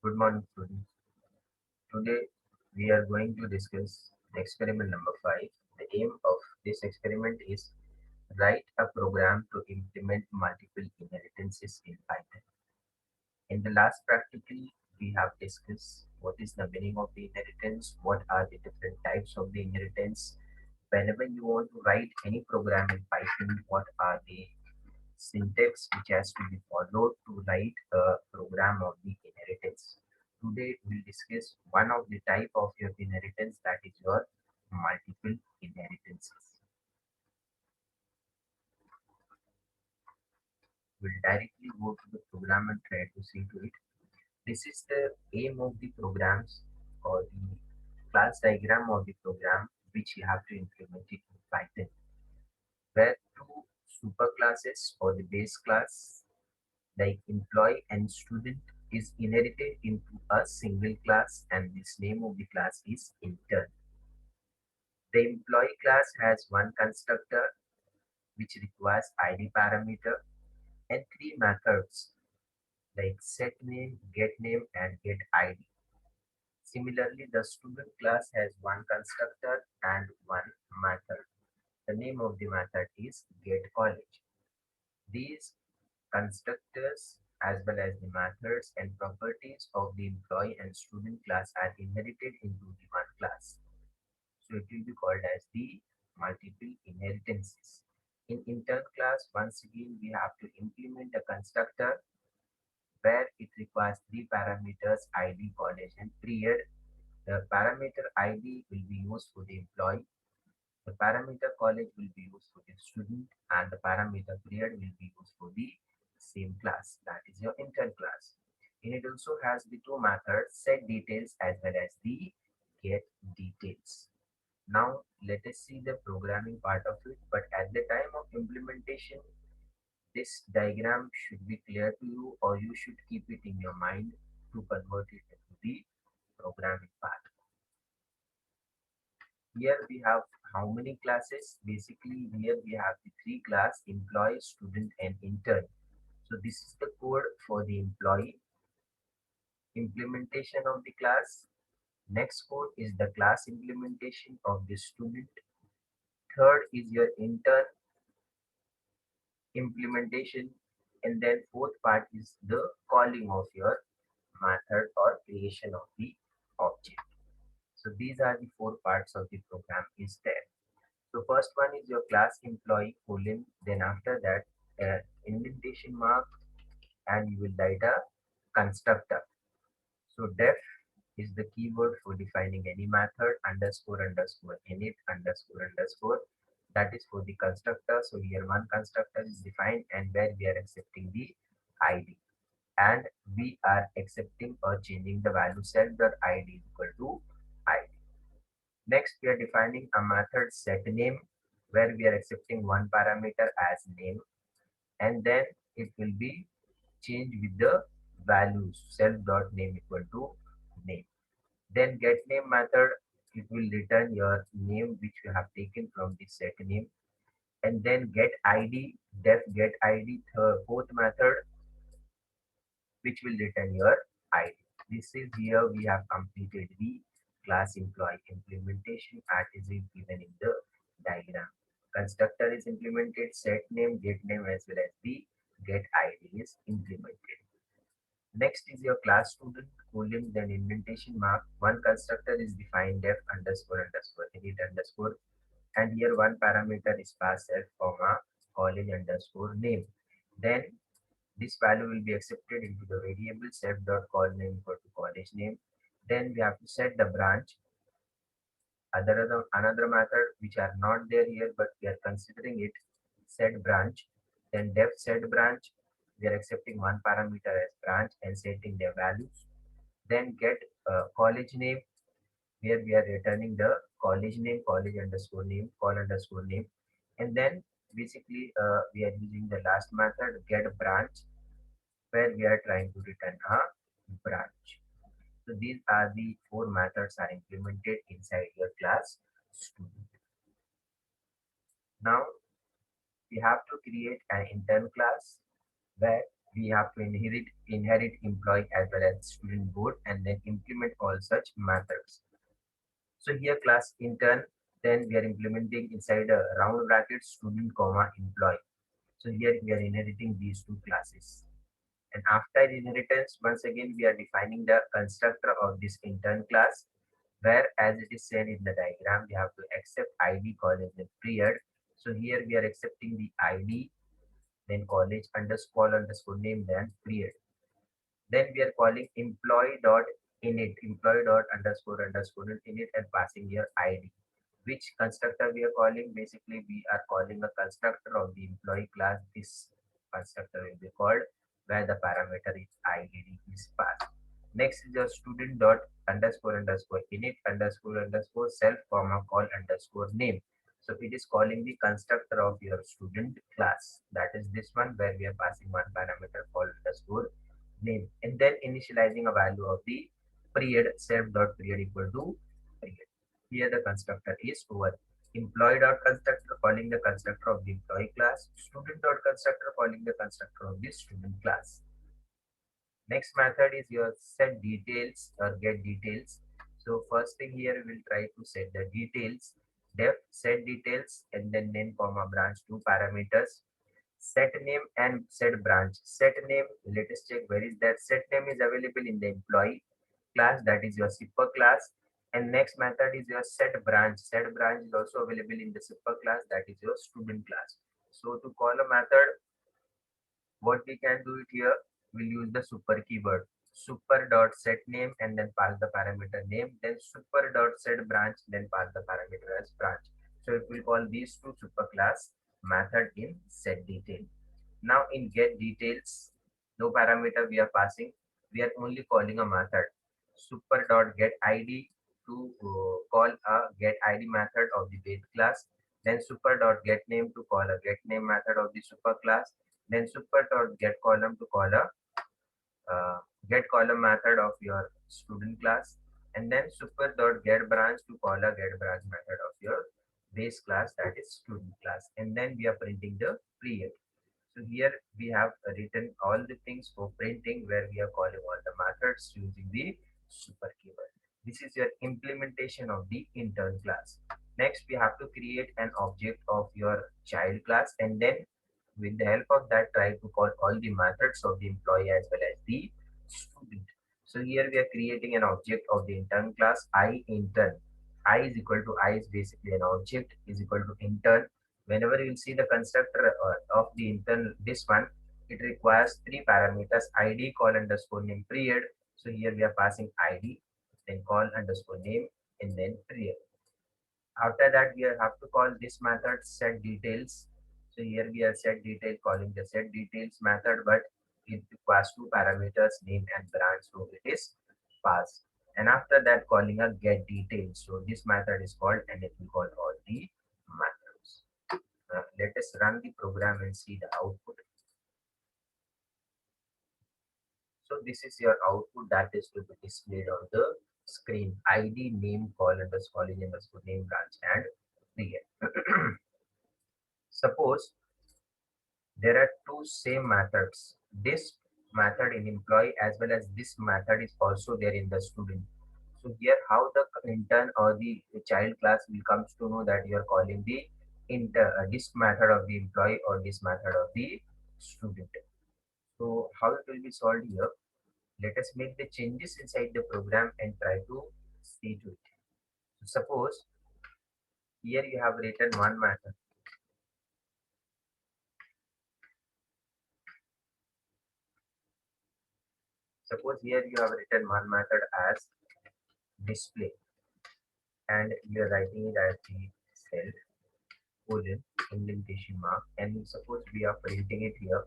Good morning, students. Today we are going to discuss the experiment number 5. The aim of this experiment is write a program to implement multiple inheritances in Python. In the last practical, we have discussed what is the meaning of the inheritance, what are the different types of the inheritance. Whenever you want to write any program in Python, what are the syntax which has to be followed to write a program of the inheritance. Today we'll discuss one of the type of your inheritance, that is your multiple inheritances. We'll directly go to the program and try to see to it. This is the aim of the programs or the class diagram of the program which you have to implement it in Python, where two superclasses or the base class like employee and student is inherited into a single class, and this name of the class is intern. The employee class has one constructor which requires ID parameter and three methods like set name, get name and get ID. Similarly, the student class has one constructor and one method. The name of the method is get college. These constructors as well as the methods and properties of the employee and student class are inherited into the one class. So it will be called as the multiple inheritances. In intern class, once again, we have to implement a constructor where it requires three parameters: ID, college, and period. The parameter ID will be used for the employee. The parameter college will be used for the student, and the parameter period will be used for the same class, that is your intern class. And it also has the two methods, set details as well as the get details. Now let us see the programming part of it, but at the time of implementation, this diagram should be clear to you, or you should keep it in your mind to convert it into the programming part. Here we have how many classes? Basically, here we have the three class: employee, student, and intern. So this is the code for the employee implementation of the class. Next code is the class implementation of the student. Third is your intern implementation. And then fourth part is the calling of your method or creation of the object. So these are the four parts of the program is there. So first one is your class employee colon, then after that indentation mark, and you will write a constructor. So def is the keyword for defining any method, underscore underscore init underscore underscore, that is for the constructor. So here one constructor is defined and where we are accepting the ID, and we are accepting or changing the value self.id is equal to ID. Next, we are defining a method set name where we are accepting one parameter as name, and then it will be changed with the values self.name equal to name. Then get name method, it will return your name which you have taken from the set name. And then get id, def get id, fourth method, which will return your id. This is here we have completed the class employee implementation as is given in the diagram. Constructor is implemented, set name, get name as well as the get id is implemented. Next is your class student colon, then indentation mark. One constructor is defined def underscore underscore init underscore, and here one parameter is pass self comma college underscore name. Then this value will be accepted into the variable self dot call name equal to college name. Then we have to set the branch. Another method which are not there here but we are considering it, set branch. Then def set branch, we are accepting one parameter as branch and setting their values. Then get college name, where we are returning the college name, college underscore name, call underscore name. And then basically we are using the last method get branch, where we are trying to return a branch. So these are the four methods are implemented inside your class student. Now we have to create an intern class where we have to inherit employee as well as student board and then implement all such methods. So here class intern, then we are implementing inside a round bracket student comma employee. So here we are inheriting these two classes. And after inheritance, once again we are defining the constructor of this intern class, where as it is said in the diagram, we have to accept ID college and period. So here we are accepting the ID, then college underscore name, then period. Then we are calling employee dot init, employee dot underscore init and passing your ID. Which constructor we are calling? Basically, we are calling a constructor of the employee class. This constructor will be called where the parameter is ID is passed. Next is your student dot underscore init underscore self comma call underscore name. So it is calling the constructor of your student class. That is this one where we are passing one parameter called underscore name and then initializing a value of the period self dot period equal to period. Here the constructor is over. Employee dot constructor calling the constructor of the employee class. Student dot constructor calling the constructor of the student class. Next method is your set details or get details. So first thing here we will try to set the details. Def set details and then name comma branch two parameters. Set name and set branch. Set name, let us check where is that. Set name is available in the employee class, that is your super class. And next method is your set branch. Set branch is also available in the super class, that is your student class. So to call a method, what we can do it here, we'll use the super keyword. Super dot set name and then pass the parameter name, then super dot set branch, then pass the parameter as branch. So it will call these two super class method in set detail. Now in get details, no parameter we are passing, we are only calling a method super dot get id to call a get id method of the base class, then super dot get name to call a get name method of the super class, then super dot get column to call a get column method of your student class, and then super dot get branch to call a get branch method of your base class, that is student class, and then we are printing the period. So here we have written all the things for printing where we are calling all the methods using the super keyword. This is your implementation of the intern class. Next, we have to create an object of your child class and then with the help of that try to call all the methods of the employee as well as the student. So here we are creating an object of the intern class I intern. I is equal to I is basically an object is equal to intern. Whenever you will see the constructor of the intern, this one, it requires three parameters id call underscore name period. So here we are passing id, then call underscore name, and then period. After that, we have to call this method set details. So here we are set detail calling the set details method, but it requires two parameters name and branch, so it is passed. And after that, calling a get details. So this method is called and it will call all the methods. Let us run the program and see the output. So this is your output that is to be displayed on the screen. ID name call underscore college underscore name branch and period. Suppose there are two same methods. This method in employee as well as this method is also there in the student. So here how the intern or the child class will comes to know that you are calling the this method of the employee or this method of the student. So how it will be solved here? Let us make the changes inside the program and try to see to it. So suppose here you have written one method. Suppose here you have written one method as display and you are writing it as the cell colon indentation mark, and suppose we are printing it here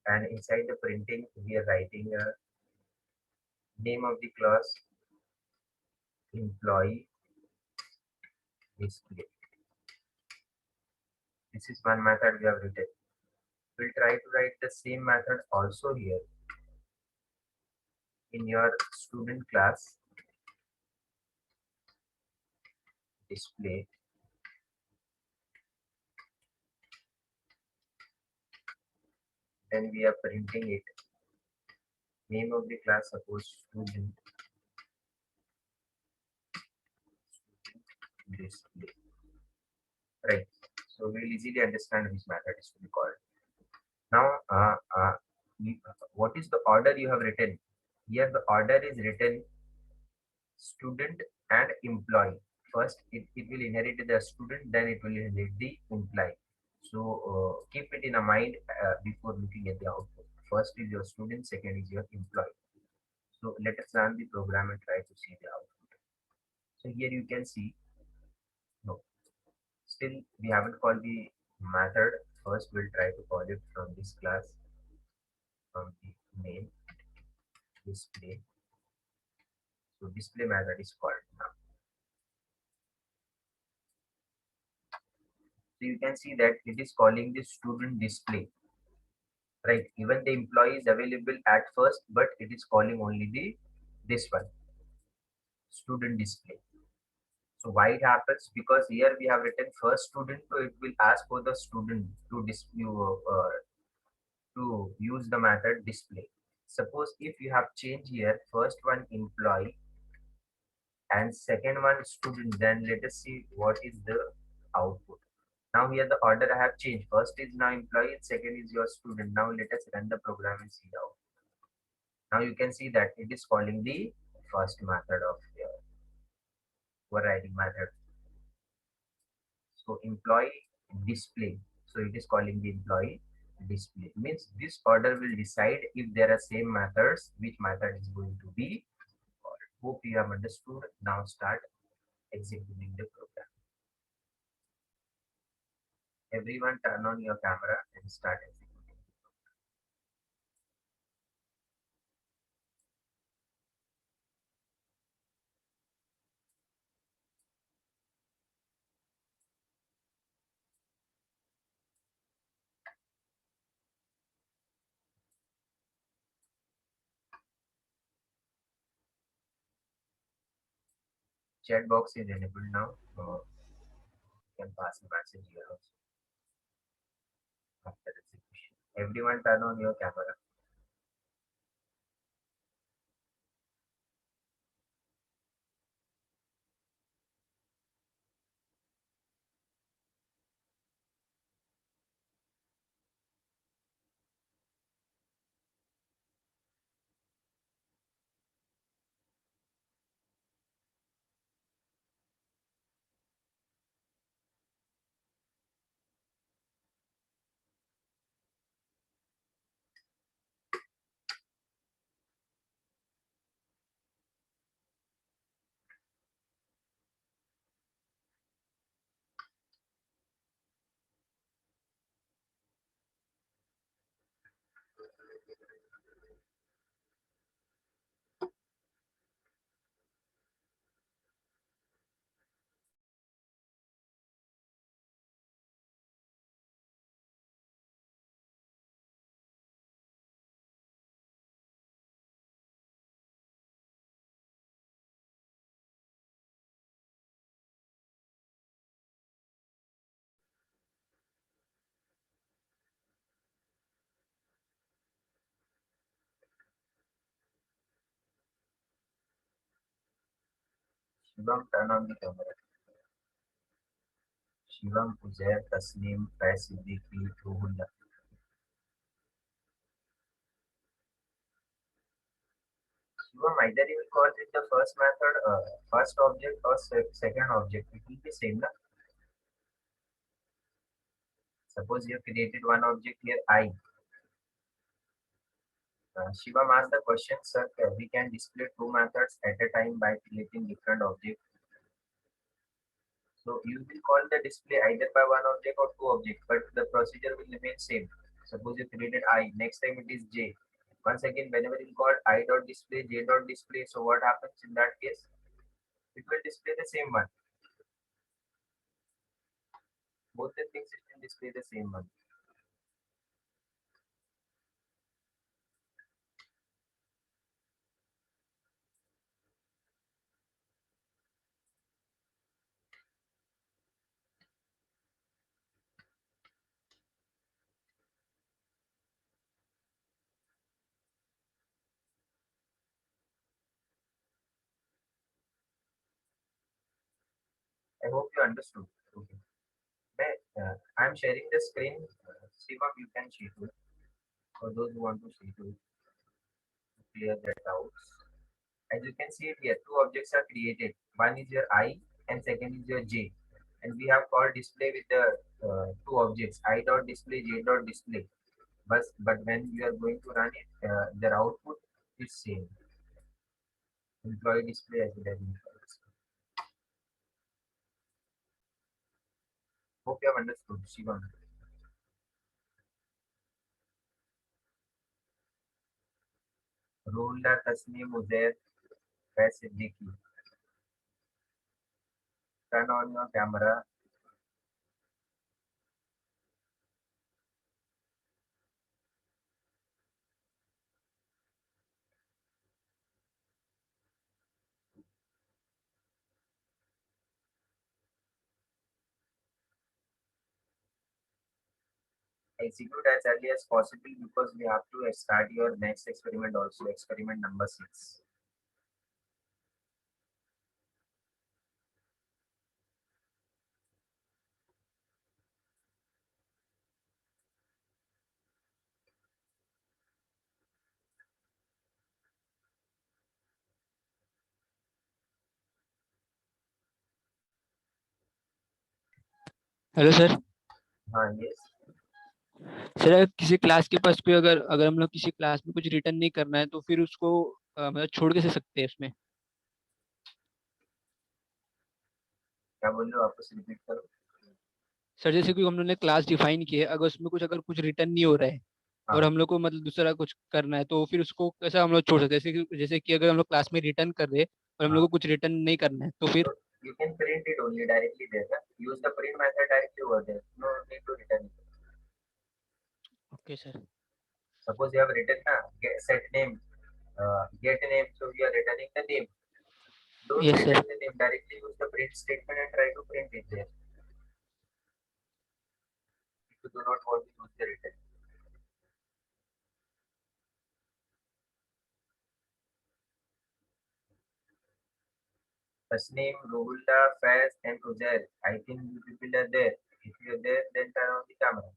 and inside the printing we are writing a name of the class employee display. This is one method we have written. We'll try to write the same method also here in your student class display. then we are printing it. Name of the class, suppose student display, right? So we'll easily understand which method is to be called. Now, what is the order you have written? Here the order is written student and employee. First, it will inherit the student, then it will inherit the employee. So keep it in a mind before looking at the output. First is your student, second is your employee. So let us run the program and try to see the output. So here you can see, no, still we haven't called the method. First we'll try to call it from this class, from the main display. So display method is called now. So you can see that it is calling the student display, right? Even the employee is available at first, but it is calling only the this one, student display. So why it happens? Because here we have written first student, so it will ask for the student to display to use the method display. Suppose if you have changed here first one employee and second one student, then let us see what is the output. Now here the order I have changed. First is now employee, second is your student. Now let us run the program and see how. Now you can see that it is calling the first method of your overriding method. So employee display. So it is calling the employee display. Means this order will decide if there are same methods, which method is going to be called. Hope you have understood. Now start executing the program. Everyone turn on your camera and start executing. Chat box is enabled now. You can pass a message here also after execution. Everyone turn on your camera. Shivam, turn on the camera. Shivam, Uzair, Tasneem, Faiz Siddiqui, Ruhullah. Shivam, either you will call it the first method, first object or second object. It will be same, na? Suppose you have created one object here, I. Shivam asked the question, sir, we can display two methods at a time by creating different objects. So you will call the display either by one object or two objects, but the procedure will remain same. Suppose you created I, next time it is J. Once again, whenever you call I dot display, J dot display, so what happens in that case? It will display the same one. Both the things it will display the same one. I hope you understood. Okay. I'm sharing the screen. Shivam, you can share it for those who want to share it, clear their doubts. As you can see it here, two objects are created. One is your I and second is your J. And we have called display with the two objects, I dot display, J dot display. But when we are going to run it, their output is same. Employee display as well as employee display. Hope you have understood, Shivam. Rolla Tasneem Uzair Faiz Siddiqui. Turn on your camera. Execute as early as possible because we have to start your next experiment also, experiment number 6. Hello sir. Yes. Sir अगर किसी class के पास कोई अगर अगर हम लोग किसी class में कुछ रिटर्न नहीं करना है तो फिर उसको मतलब छोड़ कैसे सकते हैं उसमें। क्या बोल रहे हो, वापस रिपीट करो। सर जैसे कोई हम लोग ने क्लास डिफाइन की है, अगर उसमें कुछ अगर कुछ रिटर्न नहीं हो रहा है और हाँ हम लोग को मतलब दूसरा कुछ करना है तो फिर उसको कैसे हम लोग छोड़ सकते हैं। जैसे कि अगर हम लोग क्लास में रिटर्न कर रहे हैं और हम लोग हाँ, को कुछ रिटर्न नहीं करना है तो फिर। so you can print it only directly there. Na? Use the print method directly over there. No need to return it. Okay sir. Suppose you have written set name, get name, so you are returning the name. Don't yes return sir. the name directly. Use the print statement and try to print it there. If you do not want to use the return. Tasneem, Ruhullah, Faiz, and Uzair. I think you people are there. If you are there, then turn on the camera.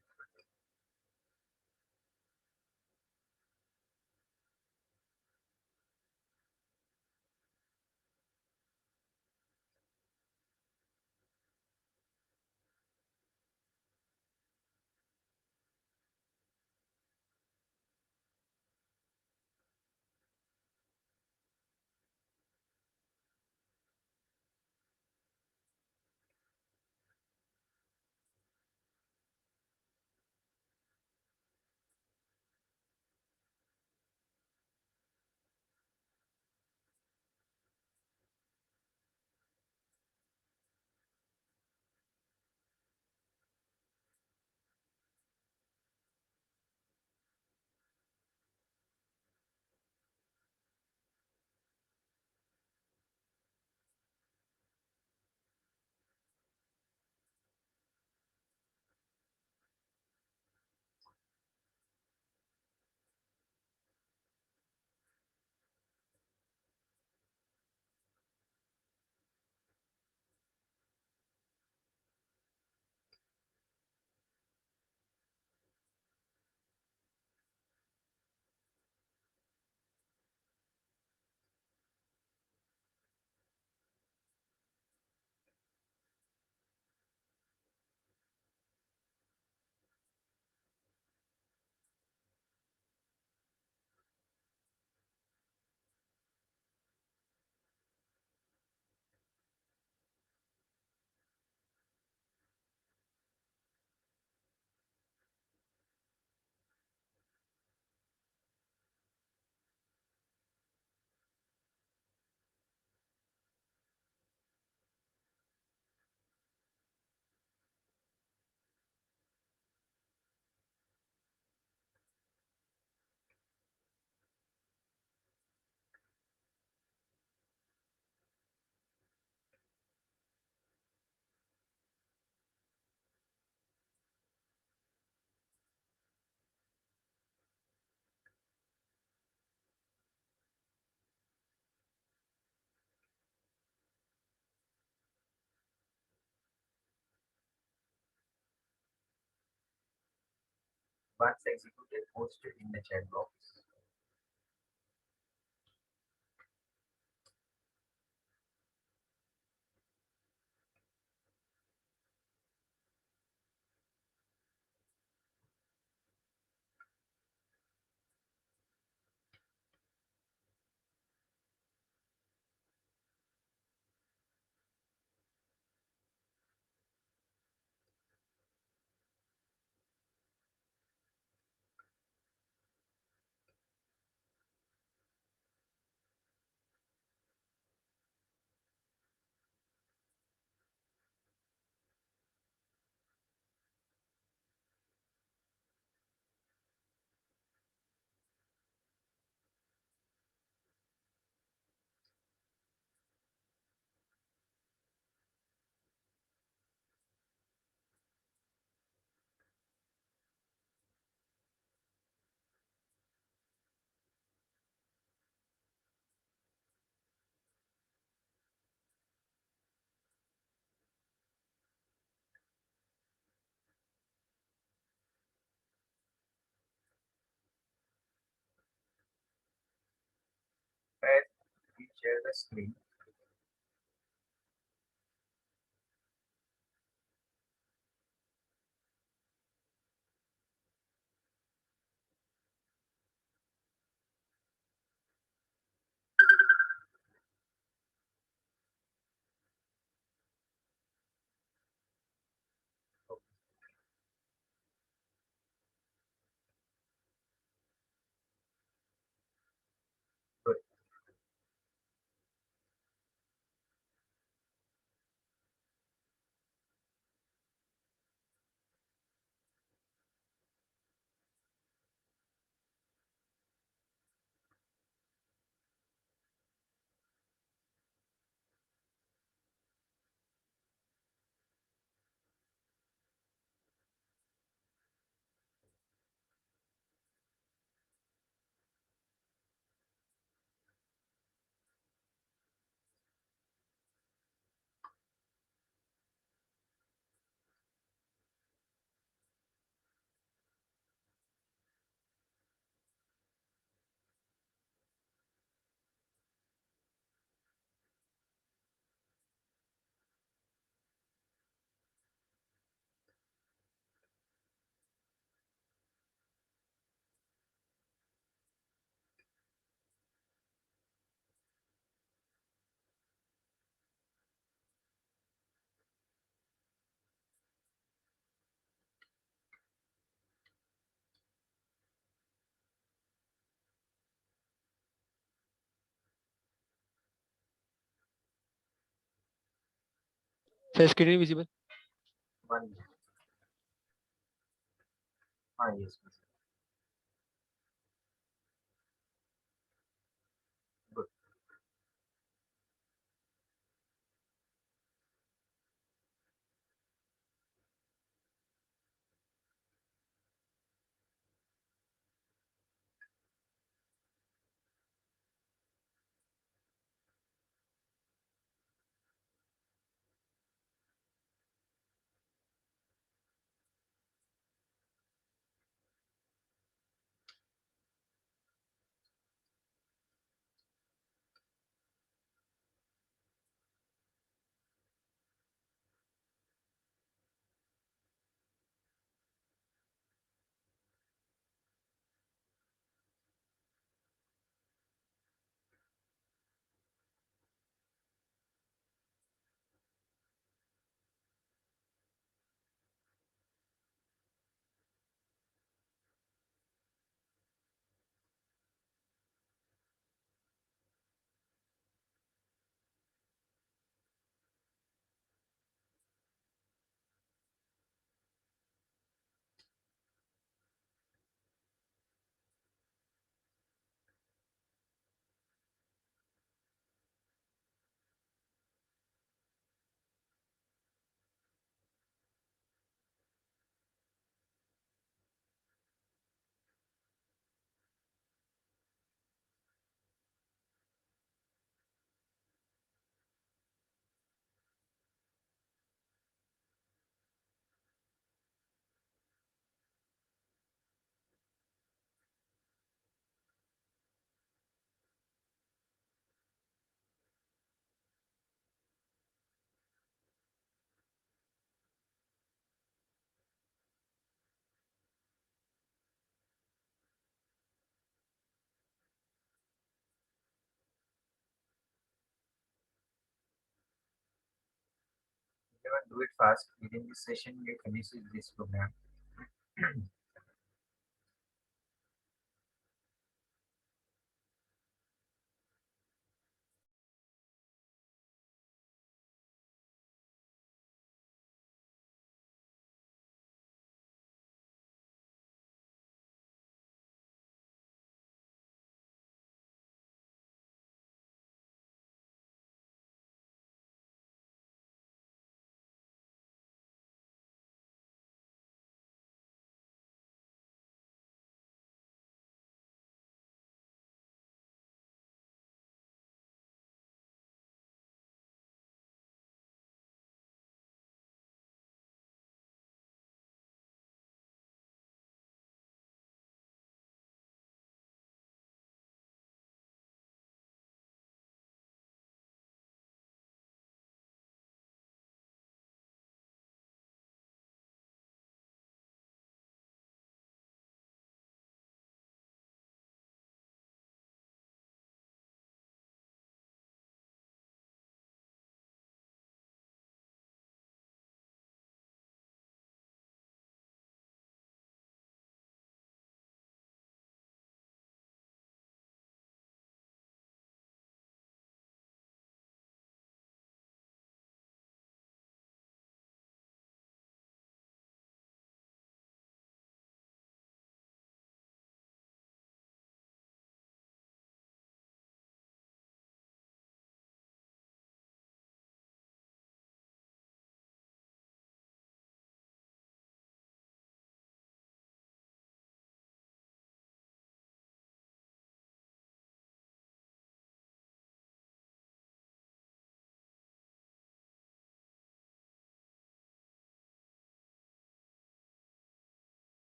once executed, posted in the chat box. As we share the screen, so good. Sir screen visible. One minute. Yes, please. Good. do it fast. Within this session, we finish this program.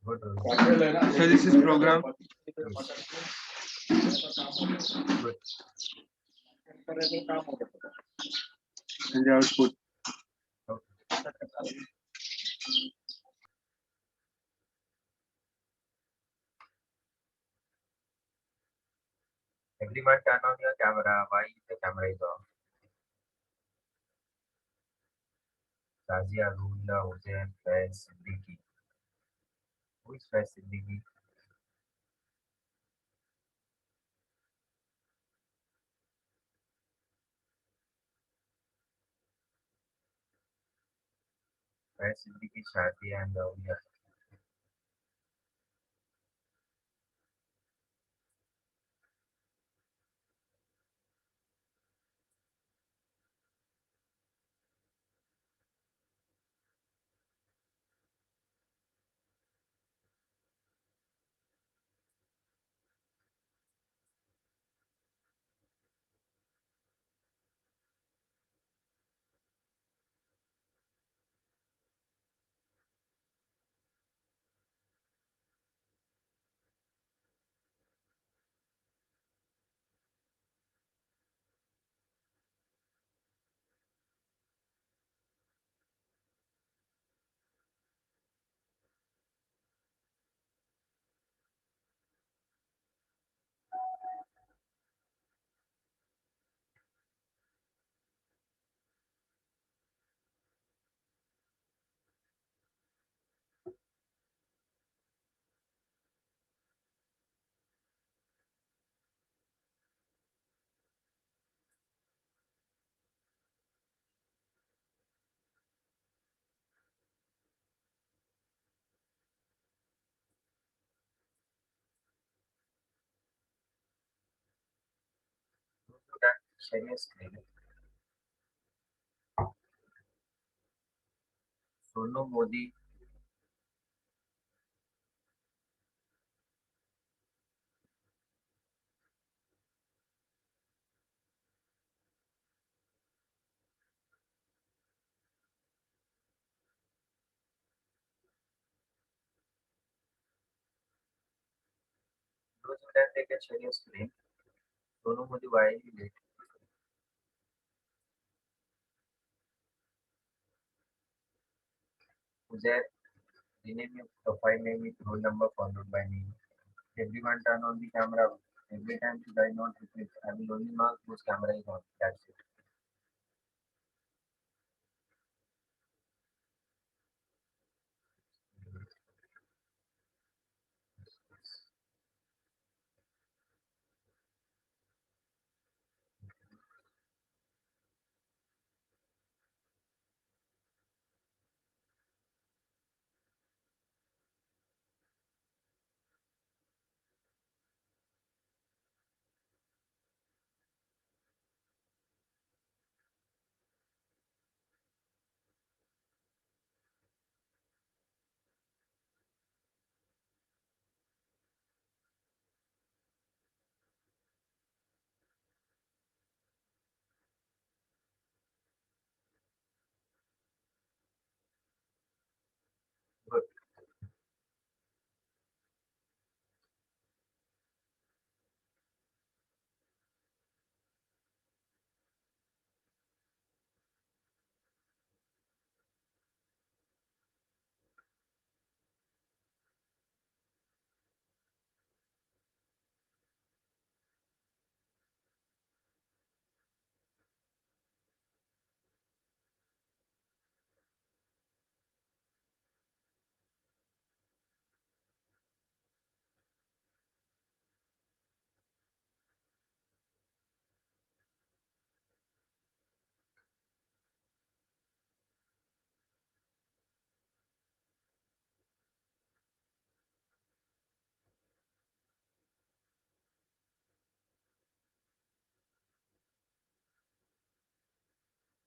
Good, Rohit. So this is program. Yes, good. And the output. Okay. Everyone turn on your camera. Why the camera is off? Shazia, Ruhila, Hussein, Faiz, Siddiqui. Who is Faiz Siddiqui? Faiz Siddiqui, Shazia and Ruhila. share your screen. Sonu Modi, those who can take a share your screen. Sonu Modi, why are you late? Uzair, rename your profile name with roll number followed by name. Everyone turn on the camera. Every time should I not repeat? I will only mark whose camera is on. That's it. Good.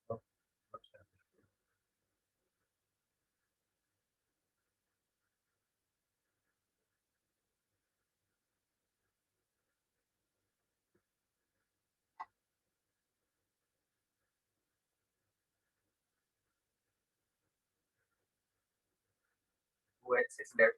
So, who else is left?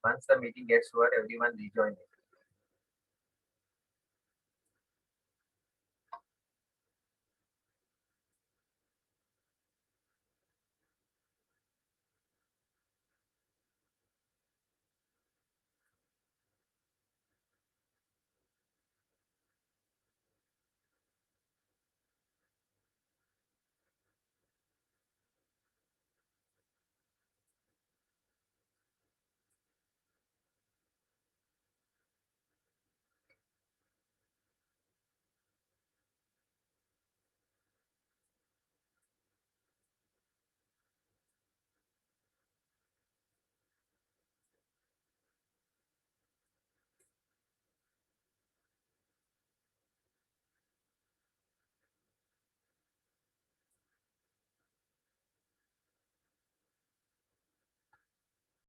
Once the meeting gets over, everyone rejoin it.